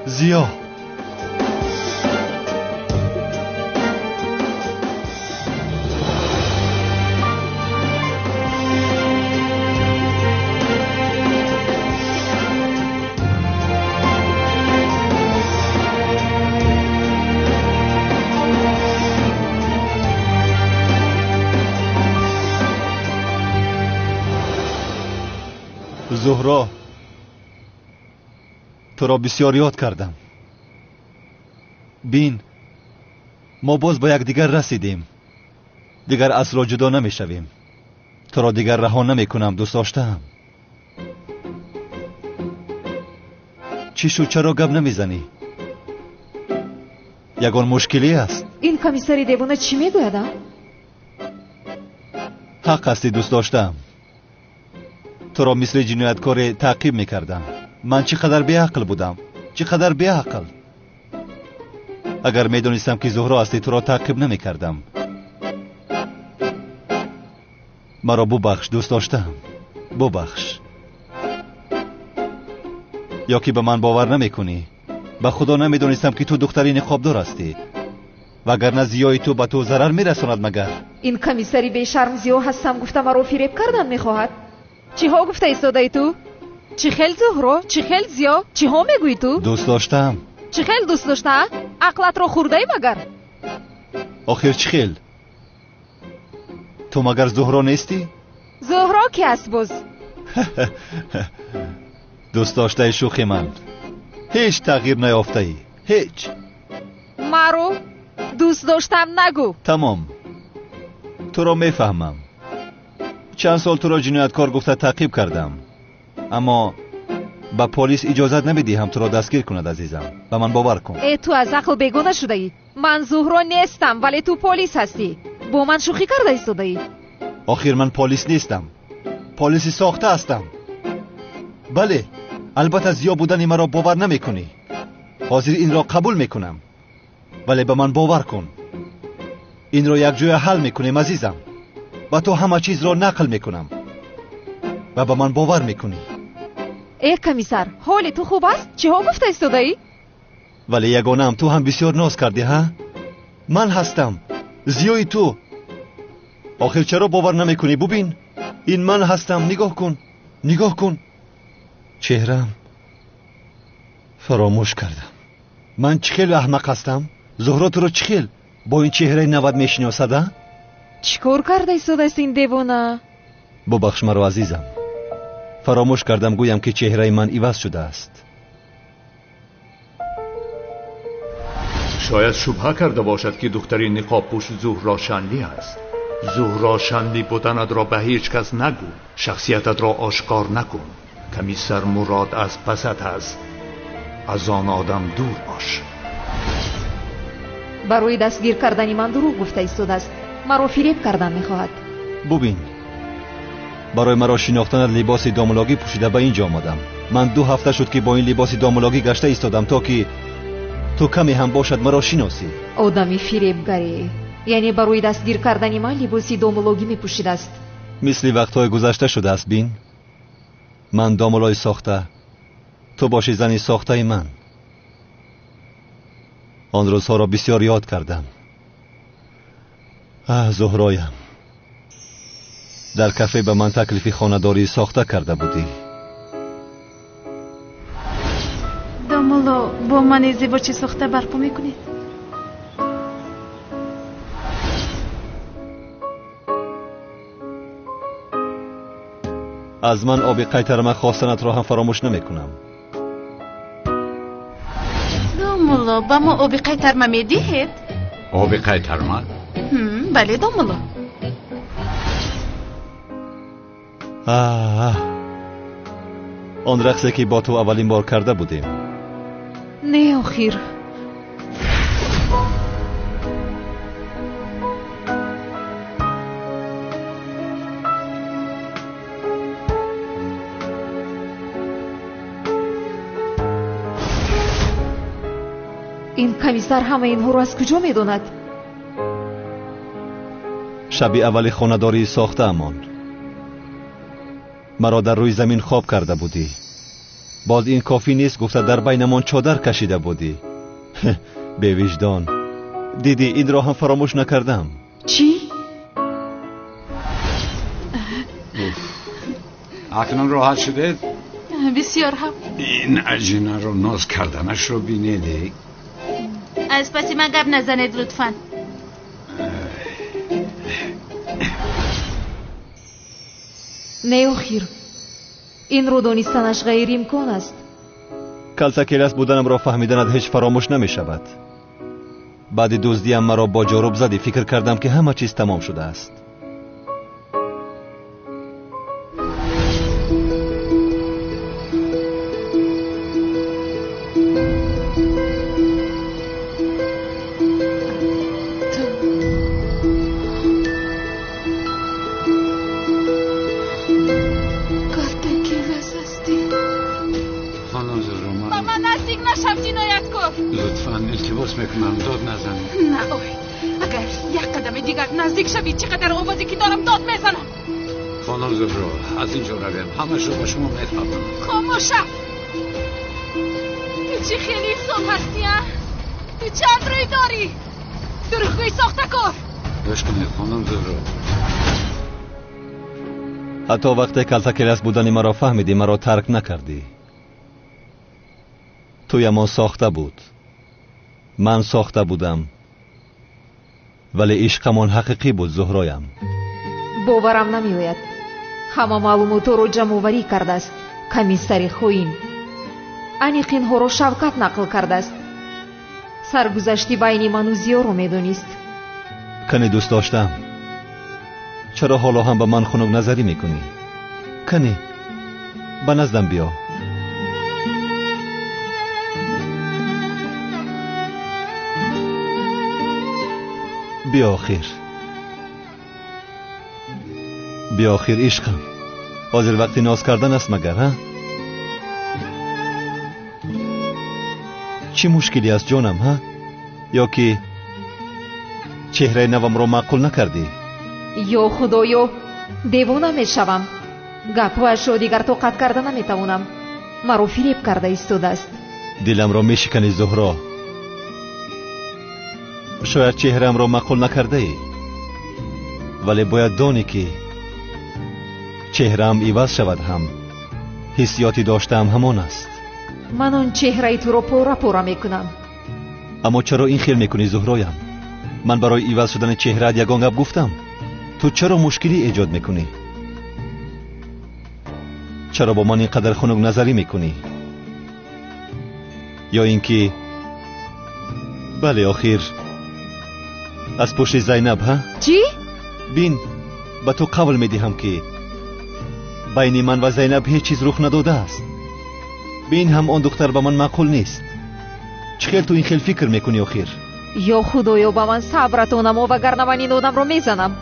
زیا. زهرا، تو را بسیار یاد کردم. بین، ما باز با یک دیگر رسیدیم. دیگر اصلا جدا نمی شویم. تو را دیگر رها نمی کنم. دوست داشتم. چی شد؟ چرا گپ نمی زنی؟ یگان مشکلی است. این کمیسری دیوانه چی می گوید؟ حق هستی. دوست داشتم. تو را مثل جنایتکار تعقیب میکردم. من چقدر بیعقل بودم. چقدر بیعقل. اگر میدونستم که زهرا هستی تو را تعقیب نمیکردم. مرا ببخش. دوست داشتم. ببخش. یا که به من باور نمیکنی. به خدا نمیدونستم که تو دختری نقابدار هستی. وگرنه زیای تو به تو ضرر میرساند مگر؟ این کمیسری بیشرم زیا هستم گفتم مرا فریب کردن میخواهد. چی ها گفته ایستاده تو؟ چی خیل زهرا؟ چی خیل زیا؟ چی ها میگویی تو؟ دوست داشتم. چی خیل دوست داشته؟ عقلت را خورده ای مگر؟ آخر چی خیل؟ تو مگر زهرا نیستی؟ زهرا کی است باز؟ دوست داشته شوخی من. هیچ تغییر نیافته ای. هیچ. مرو دوست داشتم نگو. تمام. تو را میفهمم. چند سال تو را جنایتکار گفته تعقیب کردم. اما با پلیس اجازت نمیدهم تو را دستگیر کند عزیزم. به من باور کن. ای تو از عقل بیگانه شده ای. من زهرا نیستم ولی تو پلیس هستی. با من شوخی کرده ایستاده ای. آخر من پلیس نیستم. پلیس ساخته هستم. بله. البته زیا بودن مرا باور نمیکنی. حاضر این را قبول میکنم. ولی به من باور کن. این را یک جای حل میکنیم عزیزم. و تو همه چیز را نقل میکنم و به من باور میکنی. ای کمیسر حال تو خوب است؟ چی ها گفته ایستاده ای؟ ولی یگانه هم تو هم بسیار ناز کردی ها؟ من هستم. زیای تو. آخر چرا باور نمیکنی؟ ببین این من هستم. نگاه کن. نگاه کن. چهرم فراموش کردم. من چخیل احمق هستم. زهرا تو رو چخیل با این چهره 90 میشناسد؟ چیکار کرده ایستاده است این دیوانه؟ ببخش مرا عزیزم. فراموش کردم گویم که چهره من عوض شده است. شاید شبهه کرده باشد که دختری نقاب پوش زهرا شنلی است. زهرا شنلی بودنت را به هیچ کس نگو. شخصیتت را آشکار نکن. کمیسر مراد از پست است. از آن آدم دور باش. برای دستگیر کردن من دروغ گفته ایستاده است. مرا فریب کردن میخواهد. ببین برای مرا شناختن لباس داملاگی پوشیده به اینجا آمدم. من 2 هفته شد که با این لباس داملاگی گشته ایستادم تا که تو کمی هم باشد مرا شناسی. آدمی فریبگری. یعنی برای دستگیر کردن من لباس داملاگی میپوشیده است. مثل وقتهای گذشته شده است. بین من داملای ساخته، تو باشی زنی ساخته من. آن روزها را بسیار یاد کردم. زهرایم، در کافه به من تکلیف خانه‌داری ساخته کرده بودی. دامولو با من ازدواج ساخته برپا میکنید؟ از من آب قیترمه خواستنت را هم فراموش نمی کنم. دومولا با ما آب قیترمه می دهید؟ آب قیترمه؟ بله دومولا. آن رقصی که با تو اولین بار کرده بودیم. نه آخیر. این کمیسر همه اینها رو از کجا میدوند؟ شبی اولی خانه‌داری ساخته امان. مرا در روی زمین خواب کرده بودی. باز این کافی نیست گفته در بینمان چادر کشیده بودی. به وجدان. دیدی این را هم فراموش نکردم. چی؟ اکنون راحت شده؟ بسیار هم. این عجینه رو ناز کردنش رو بینیدی؟ از پسی من گپ نزنید لطفاً. نه آخیر. این رو دانستنش غیر امکان است. کلتا کلاس بودنم را فهمیدنت هیچ فراموش نمی شود. بعد دزدیم مرا با جاروب زدی. فکر کردم که همه چیز تمام شده است. لطفاً التماس میکنم داد نزنید. نه آی اگر یک قدم دیگر نزدیک شوید چقدر آوازی که دارم داد میزنم. خانم زهرا از اینجا رویم همش رو با شما میفهمم. خاموشه. تو چی خیلی صبح هستی ها؟ تو چند روی داری؟ دروغگویی ساخته کار. گوش کنید خانم زهرا. حتی وقتی کلتا کلاس بودنی مرا فهمیدی مرا ترک نکردی. توی ما ساخته بود. من ساخته بودم. ولی عشقمان حقیقی بود زهرایم. باورم نمیآید. همه معلومات رو جمع آوری کرده است. کمیسر خوین. انیق اینها رو شوکت نقل کرده است. سرگذشتی بین من و زیا رو میدونست. کنی دوست داشتم. چرا حالا هم به من خنک نظری میکنی؟ کنی به نزدم بیا. بیا آخیر. بیا آخیر عشقم. حاضر وقتی ناز کردن است مگر ها؟ چی مشکلی است جانم ها؟ یا که چهره نوم رو معقول نکردی؟ یا خدایا دیوانه میشوم. گپوش رو دیگر طاقت کرده نمیتوانم. مرا فریب کرده ایستاده است. دلم را میشکنی زهرا. شاید چهرم را معقول نکرده ای، ولی باید دانی که چهرم عوض شود هم حسیاتی داشتم همان است. من آن چهره تو را پورا پورا میکنم. اما چرا این خیال میکنی زهرایم؟ من برای عوض شدن چهره یگان گپ گفتم. تو چرا مشکلی ایجاد میکنی؟ چرا با من اینقدر خنک نظری میکنی؟ یا اینکه بله آخر از پشت زینب ها؟ چی؟ بین به تو قول میدهم که بین من و زینب هیچ چیز رخ نداده است. بین هم آن دختر به من معقول نیست. چه خیل تو این خیل فکر میکنی آخر؟ یا خدایا با من صبرتونم و وگرنه من این آدم رو میزنم.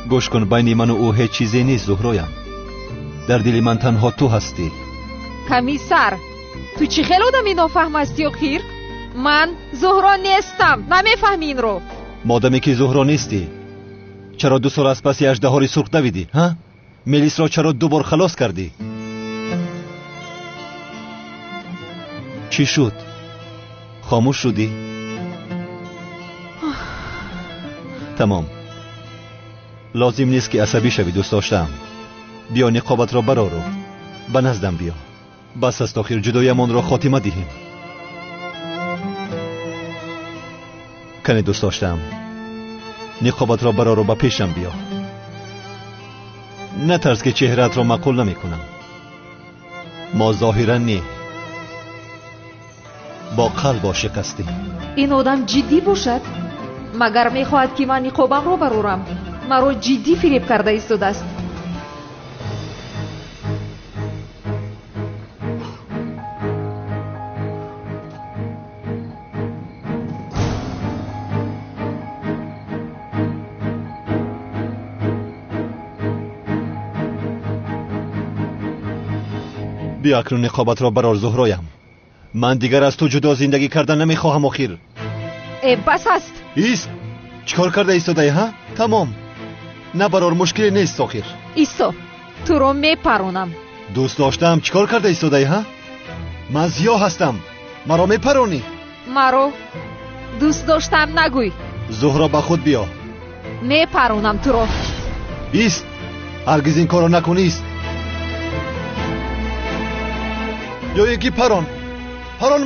گوش کن بین من و او هیچ چیزی نیست زهرایم. در دل من تنها تو هستی. کمیسر تو چی خیل آدمی نافهم هستی آخر؟ من زهرا نیستم. نمیفهمی این رو؟ مادامی که زهرا نیستی چرا 2 سال از پس اژدهاری سرخ دویدی ها؟ ملیس را چرا 2 بار خلاص کردی؟ چی شد؟ خاموش شدی؟ تمام. لازم نیست که عصبی شوی دوست داشتم. بیا نقابت را برارو. به نزدم بیا. بس است آخر جدایمان را خاتمه دهیم. کنی دوست داشتم. نقابت را برارو به پیشم بیا. نترس که چهرهت را مقول نمی کنم. ما ظاهرا نی، با قلب شکستیم. این آدم جدی باشد؟ مگر میخواهد که من نقابم رو برورم؟ مرا جدی فریب کرده ایستاده است. بیا اکنون نقابت را برار زهرایم. من دیگر از تو جدا زندگی کردن نمیخواهم. آخر بس است. ایست. چیکار کرده ایستاده ها؟ تمام. نه برار مشکلی نیست. آخر ایستا، تو رو میپرونم. دوست داشتم. چیکار کرده ایستاده ها؟ من زیا هستم، مرا میپرونی؟ مرا دوست داشتم نگوی. زهرا به خود بیا. میپرونم تو رو. ایست. هرگز این کارو نکنی. ایست. یا یکی پران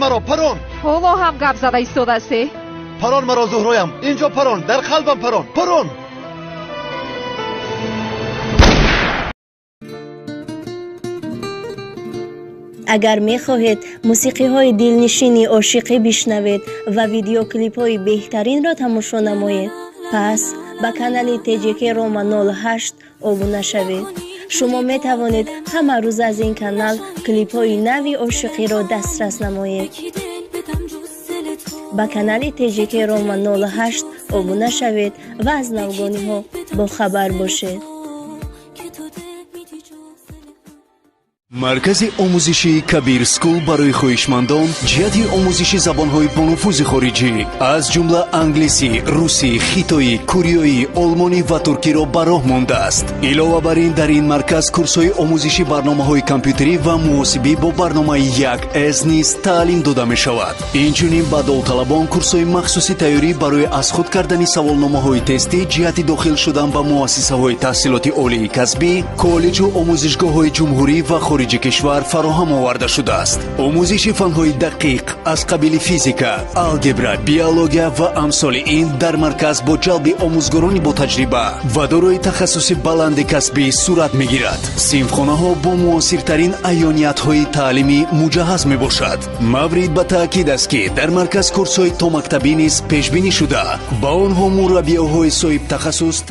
مرا، پران. حالا هم گپ زده ایستاده سه. پران مرا زهرایم، اینجا پران، در قلبم پران. اگر می خواهید موسیقی های دلنشینی عاشقی بشنوید و ویدیو کلیپ های بهترین را تماشا نمایید، پس با کانال TJK Roma 08 ابونه شوید. شما می توانید همه روز از این کانال کلیپ های نوی عاشقی را دسترس نمایید. با کانال TJK Roma 08 ابونه شوید و از نوگانی ها با خبر باشید. مرکز آموزشی کبیر سکول برای خویشمندان جهت آموزش زبان‌های با نفوذ خارجی از جمله انگلیسی، روسی، خیتایی، کوریایی، آلمانی و ترکی را به راه مانده است. علاوه بر این در این مرکز کورس‌های آموزشی برنامه‌های کامپیوتری و محاسبی با برنامه 1S نیز تعلیم داده می‌شود. اینچنین به داوطلبان کورس‌های مخصوصی تیاری برای از خود کردن سوالنامه‌های تستی جهت داخل شدن به مؤسسه‌های تحصیلات عالی کسبی، کالج و آموزشگاه‌های جمهوری و خارجی کشور فراهم آورده شده است. آموزش فن‌های دقیق از قبیل فیزیکا، الگبرا، بیولوژی و امثال این در مرکز با جلب آموزگاران با تجربه و دارای تخصص بلند کسبی صورت می‌گیرد. صنفخانه‌ها با معاصرترین عیانیت‌های تعلیمی مجهز می‌باشد. مورد به تأکید است که در مرکز کورس‌های تا مکتبی نیز پیش بینی شده. با آنها مربی‌های صاحب تخصص